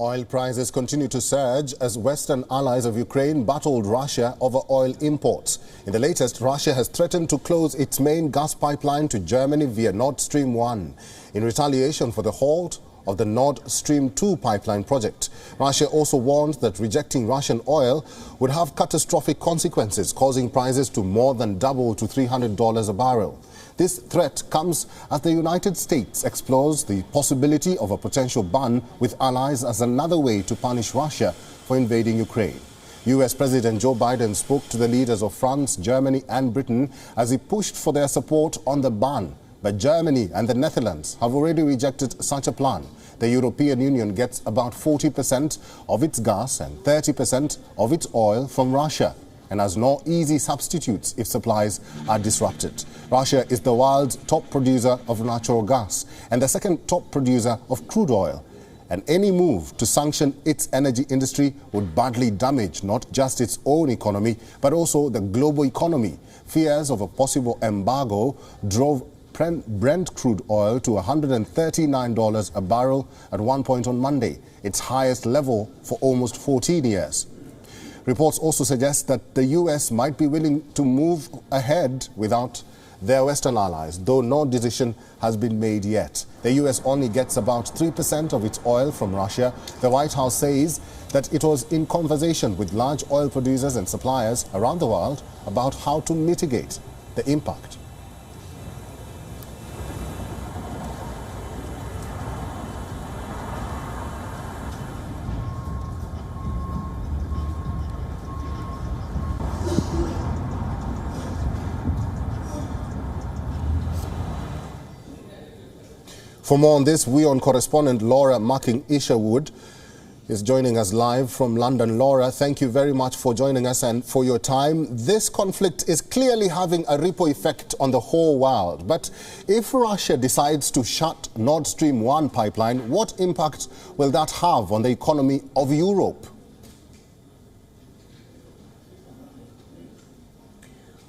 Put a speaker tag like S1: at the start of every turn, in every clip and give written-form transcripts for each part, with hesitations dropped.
S1: Oil prices continue to surge as Western allies of Ukraine battled Russia over oil imports. In the latest, Russia has threatened to close its main gas pipeline to Germany via Nord Stream 1 in retaliation for the halt of the Nord Stream 2 pipeline project. Russia also warned that rejecting Russian oil would have catastrophic consequences, causing prices to more than double to $300 a barrel. This threat comes as the United States explores the possibility of a potential ban with allies as another way to punish Russia for invading Ukraine. US President Joe Biden spoke to the leaders of France, Germany and Britain as he pushed for their support on the ban. But Germany and the Netherlands have already rejected such a plan. The European Union gets about 40% of its gas and 30% of its oil from Russia, and has no easy substitutes if supplies are disrupted. Russia is the world's top producer of natural gas and the second top producer of crude oil. And any move to sanction its energy industry would badly damage not just its own economy, but also the global economy. Fears of a possible embargo drove Brent crude oil to $139 a barrel at one point on Monday, its highest level for almost 14 years. Reports also suggest that the US might be willing to move ahead without their Western allies, though no decision has been made yet. The US only gets about 3% of its oil from Russia. The White House says that it was in conversation with large oil producers and suppliers around the world about how to mitigate the impact. For more on this, WION correspondent Laura Marking-Isherwood is joining us live from London. Laura, thank you very much for joining us and for your time. This conflict is clearly having a ripple effect on the whole world. But if Russia decides to shut Nord Stream 1 pipeline, what impact will that have on the economy of Europe?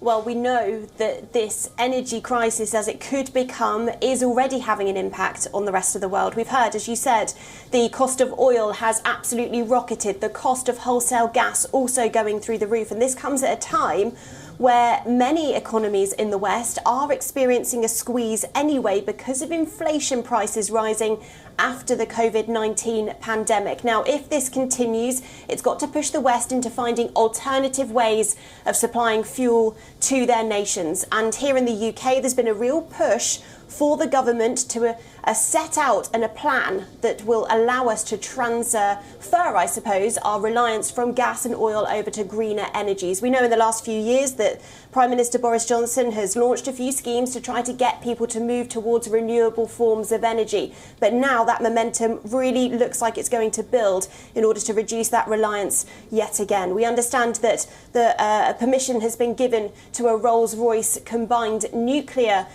S2: Well, we know that this energy crisis, as it could become, is already having an impact on the rest of the world. We've heard, as you said, the cost of oil has absolutely rocketed, the cost of wholesale gas also going through the roof. And this comes at a time where many economies in the West are experiencing a squeeze anyway because of inflation prices rising after the COVID-19 pandemic. Now, if this continues, it's got to push the West into finding alternative ways of supplying fuel to their nations. And here in the UK, there's been a real push for the government to set out a plan that will allow us to transfer, I suppose, our reliance from gas and oil over to greener energies. We know in the last few years that Prime Minister Boris Johnson has launched a few schemes to try to get people to move towards renewable forms of energy. But now that momentum really looks like it's going to build in order to reduce that reliance yet again. We understand that the permission has been given to a Rolls-Royce combined nuclear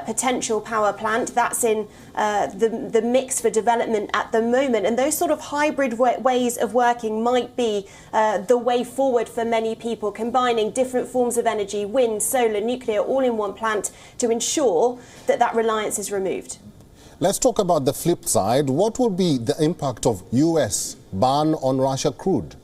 S2: potential power plant. That's in the mix for development at the moment. And those sort of hybrid ways of working might be the way forward for many people, combining different forms of energy, wind, solar, nuclear, all in one plant to ensure that that reliance is removed.
S1: Let's talk about the flip side. What would be the impact of US ban on Russia crude?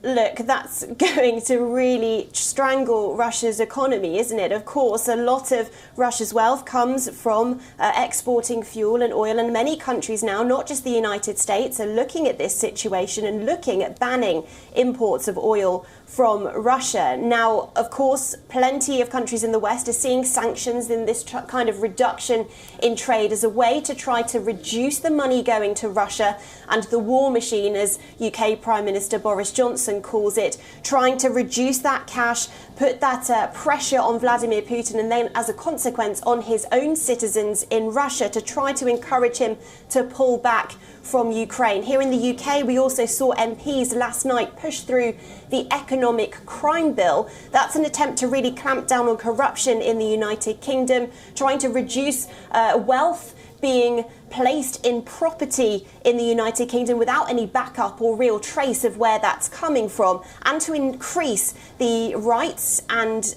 S2: Look, that's going to really strangle Russia's economy, isn't it? Of course, a lot of Russia's wealth comes from exporting fuel and oil, and many countries now, not just the United States, are looking at this situation and looking at banning imports of oil from Russia. Now, of course, plenty of countries in the West are seeing sanctions in this kind of reduction in trade as a way to try to reduce the money going to Russia and the war machine, as UK Prime Minister Boris Johnson calls it, trying to reduce that cash, put that pressure on Vladimir Putin and then, as a consequence, on his own citizens in Russia to try to encourage him to pull back from Ukraine. Here in the UK, we also saw MPs last night push through the economic crime bill. That's an attempt to really clamp down on corruption in the United Kingdom, trying to reduce wealth being placed in property in the United Kingdom without any backup or real trace of where that's coming from, and to increase the rights and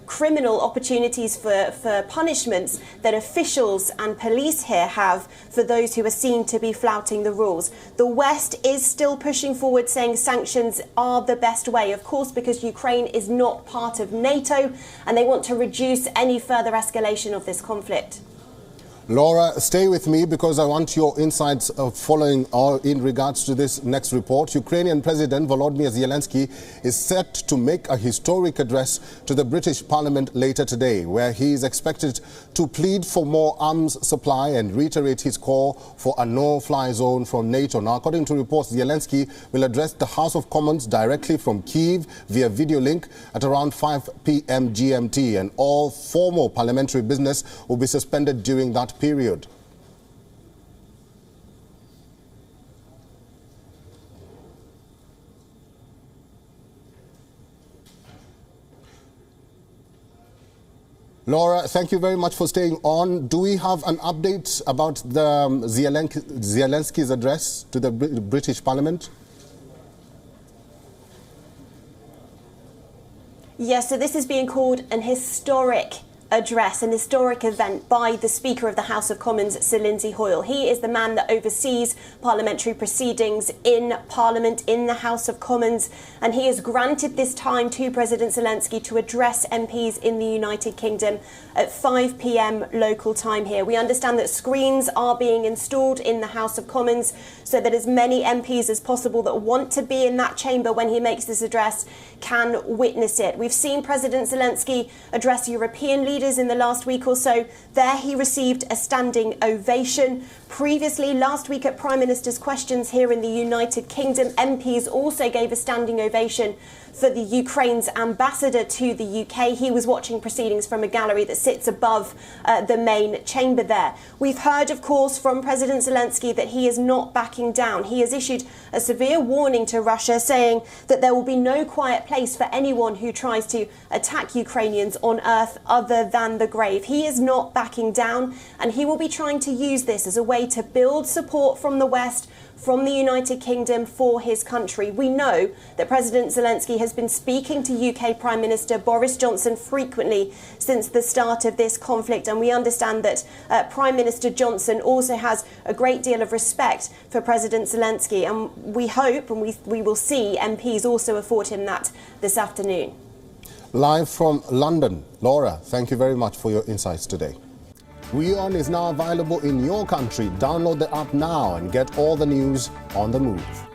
S2: criminal opportunities for punishments that officials and police here have for those who are seen to be flouting the rules. The West is still pushing forward, saying sanctions are the best way, of course, because Ukraine is not part of NATO and they want to reduce any further escalation of this conflict.
S1: Laura, stay with me because I want your insights following in regards to this next report. Ukrainian President Volodymyr Zelensky is set to make a historic address to the British Parliament later today, where he is expected to plead for more arms supply and reiterate his call for a no-fly zone from NATO. Now, according to reports, Zelensky will address the House of Commons directly from Kyiv via video link at around 5 p.m. GMT, and all formal parliamentary business will be suspended during that period. Laura, thank you very much for staying on. Do we have an update about the Zelensky's address to the British Parliament?
S2: Yes, so this is being called an historic address, an historic event by the Speaker of the House of Commons, Sir Lindsay Hoyle. He is the man that oversees parliamentary proceedings in Parliament, in the House of Commons, and he has granted this time to President Zelensky to address MPs in the United Kingdom at 5 p.m. local time here. We understand that screens are being installed in the House of Commons so that as many MPs as possible that want to be in that chamber when he makes this address can witness it. We've seen President Zelensky address European leaders in the last week or so. There he received a standing ovation. Previously, last week at Prime Minister's Questions here in the United Kingdom, MPs also gave a standing ovation for the Ukraine's ambassador to the UK. He was watching proceedings from a gallery that sits above the main chamber there. We've heard, of course, from President Zelensky that he is not backing down. He has issued a severe warning to Russia, saying that there will be no quiet place for anyone who tries to attack Ukrainians on earth other than the grave. He is not backing down, and he will be trying to use this as a way to build support from the West, from the United Kingdom for his country. We know that President Zelensky has been speaking to UK Prime Minister Boris Johnson frequently since the start of this conflict, and we understand that Prime Minister Johnson also has a great deal of respect for President Zelensky, and we hope and we will see MPs also afford him that this afternoon.
S1: Live from London, Laura, thank you very much for your insights today. WION is now available in your country. Download the app now and get all the news on the move.